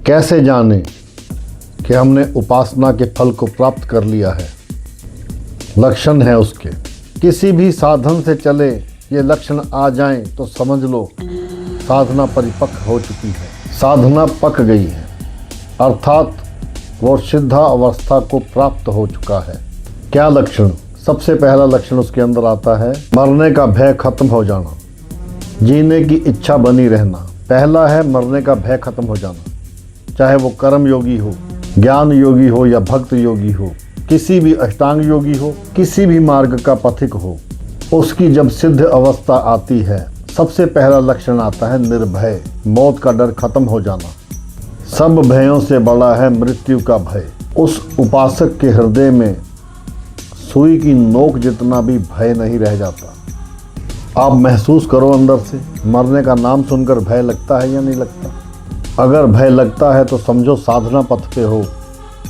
कैसे जाने कि हमने उपासना के फल को प्राप्त कर लिया है? लक्षण है उसके। किसी भी साधन से चले ये लक्षण आ जाएं तो समझ लो साधना परिपक्व हो चुकी है, साधना पक गई है, अर्थात वो सिद्धा अवस्था को प्राप्त हो चुका है। क्या लक्षण? सबसे पहला लक्षण उसके अंदर आता है मरने का भय खत्म हो जाना, जीने की इच्छा बनी रहना। पहला है मरने का भय खत्म हो जाना, चाहे वो कर्म योगी हो, ज्ञान योगी हो या भक्त योगी हो, किसी भी अष्टांग योगी हो, किसी भी मार्ग का पथिक हो, उसकी जब सिद्ध अवस्था आती है सबसे पहला लक्षण आता है निर्भय, मौत का डर खत्म हो जाना। सब भयों से बड़ा है मृत्यु का भय। उस उपासक के हृदय में सुई की नोक जितना भी भय नहीं रह जाता। आप महसूस करो अंदर से, मरने का नाम सुनकर भय लगता है या नहीं लगता? अगर भय लगता है तो समझो साधना पथ पे हो,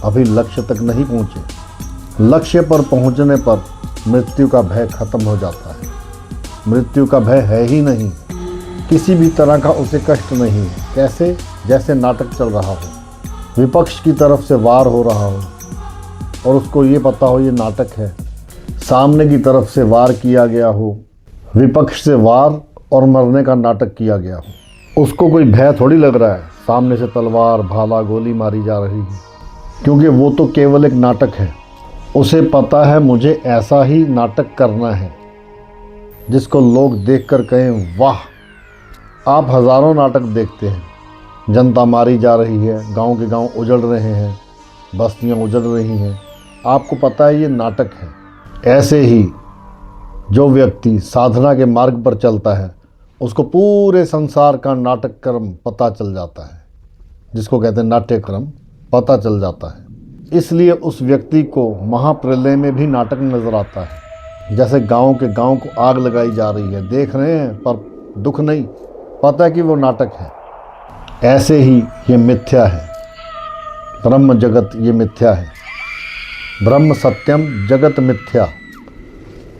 अभी लक्ष्य तक नहीं पहुँचे। लक्ष्य पर पहुँचने पर मृत्यु का भय खत्म हो जाता है। मृत्यु का भय है ही नहीं, किसी भी तरह का उसे कष्ट नहीं है। कैसे? जैसे नाटक चल रहा हो, विपक्ष की तरफ से वार हो रहा हो और उसको ये पता हो ये नाटक है, सामने की तरफ से वार किया गया हो, विपक्ष से वार और मरने का नाटक किया गया हो, उसको कोई भय थोड़ी लग रहा है सामने से तलवार भाला गोली मारी जा रही है, क्योंकि वो तो केवल एक नाटक है। उसे पता है मुझे ऐसा ही नाटक करना है जिसको लोग देखकर कहें वाह। आप हज़ारों नाटक देखते हैं, जनता मारी जा रही है, गांव के गांव उजड़ रहे हैं, बस्तियां उजड़ रही हैं, आपको पता है ये नाटक है। ऐसे ही जो व्यक्ति साधना के मार्ग पर चलता है उसको पूरे संसार का नाटक क्रम पता चल जाता है, जिसको कहते हैं नाट्यक्रम, पता चल जाता है। इसलिए उस व्यक्ति को महाप्रलय में भी नाटक नजर आता है। जैसे गांव के गांव को आग लगाई जा रही है, देख रहे हैं पर दुख नहीं, पता है कि वो नाटक है। ऐसे ही ये मिथ्या है, ब्रह्म जगत ये मिथ्या है, ब्रह्म सत्यम जगत मिथ्या।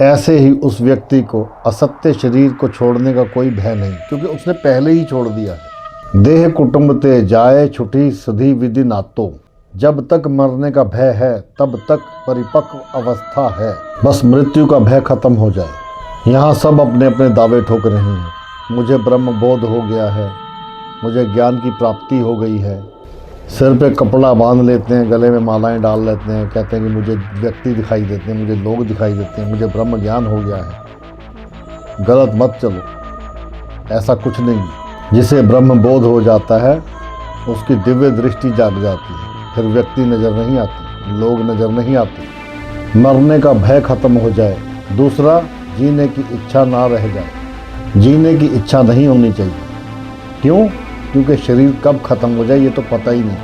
ऐसे ही उस व्यक्ति को असत्य शरीर को छोड़ने का कोई भय नहीं, क्योंकि उसने पहले ही छोड़ दिया है। देह कुटुंब ते जाए छुटी सधी विधि नातो, जब तक मरने का भय है तब तक परिपक्व अवस्था है। बस मृत्यु का भय खत्म हो जाए। यहाँ सब अपने अपने दावे ठोक रहे हैं, मुझे ब्रह्म बोध हो गया है, मुझे ज्ञान की प्राप्ति हो गई है। सिर पे कपड़ा बांध लेते हैं, गले में मालाएं डाल लेते हैं, कहते हैं कि मुझे व्यक्ति दिखाई देते हैं, मुझे लोग दिखाई देते हैं, मुझे ब्रह्म ज्ञान हो गया है। गलत मत चलो, ऐसा कुछ नहीं। जिसे ब्रह्म बोध हो जाता है उसकी दिव्य दृष्टि जाग जाती है, फिर व्यक्ति नज़र नहीं आते, लोग नज़र नहीं आते। मरने का भय खत्म हो जाए। दूसरा, जीने की इच्छा ना रह जाए। जीने की इच्छा नहीं होनी चाहिए। क्यों? क्योंकि शरीर कब खत्म हो जाए ये तो पता ही नहीं,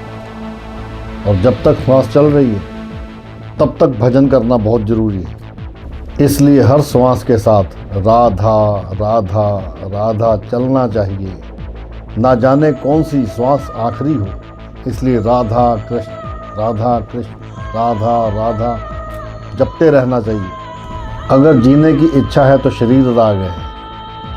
और जब तक श्वास चल रही है तब तक भजन करना बहुत ज़रूरी है। इसलिए हर श्वास के साथ राधा राधा राधा चलना चाहिए। ना जाने कौन सी श्वास आखिरी हो, इसलिए राधा कृष्ण राधा कृष्ण राधा राधा जपते रहना चाहिए। अगर जीने की इच्छा है तो शरीर राग है,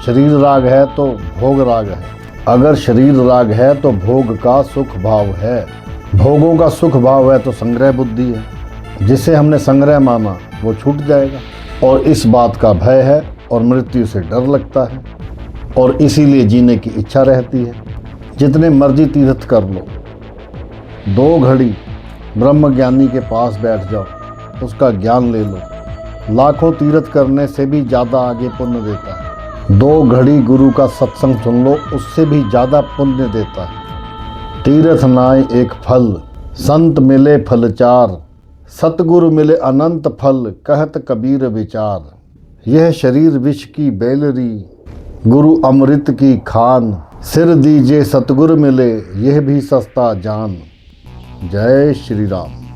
शरीर राग है तो भोग राग है, अगर शरीर राग है तो भोग का सुख भाव है, भोगों का सुख भाव है तो संग्रह बुद्धि है। जिसे हमने संग्रह माना वो छूट जाएगा, और इस बात का भय है और मृत्यु से डर लगता है, और इसीलिए जीने की इच्छा रहती है। जितने मर्जी तीर्थ कर लो, 2 घड़ी ब्रह्म ज्ञानी के पास बैठ जाओ, उसका ज्ञान ले लो, लाखों तीर्थ करने से भी ज़्यादा आगे पुण्य देता है। 2 घड़ी गुरु का सत्संग सुन लो, उससे भी ज़्यादा पुण्य देता है। तीर्थ नाय एक फल, संत मिले फल 4, सतगुरु मिले अनंत फल, कहत कबीर विचार। यह शरीर विष की बेलरी, गुरु अमृत की खान, सिर दीजिए सतगुरु मिले, यह भी सस्ता जान। जय श्री राम।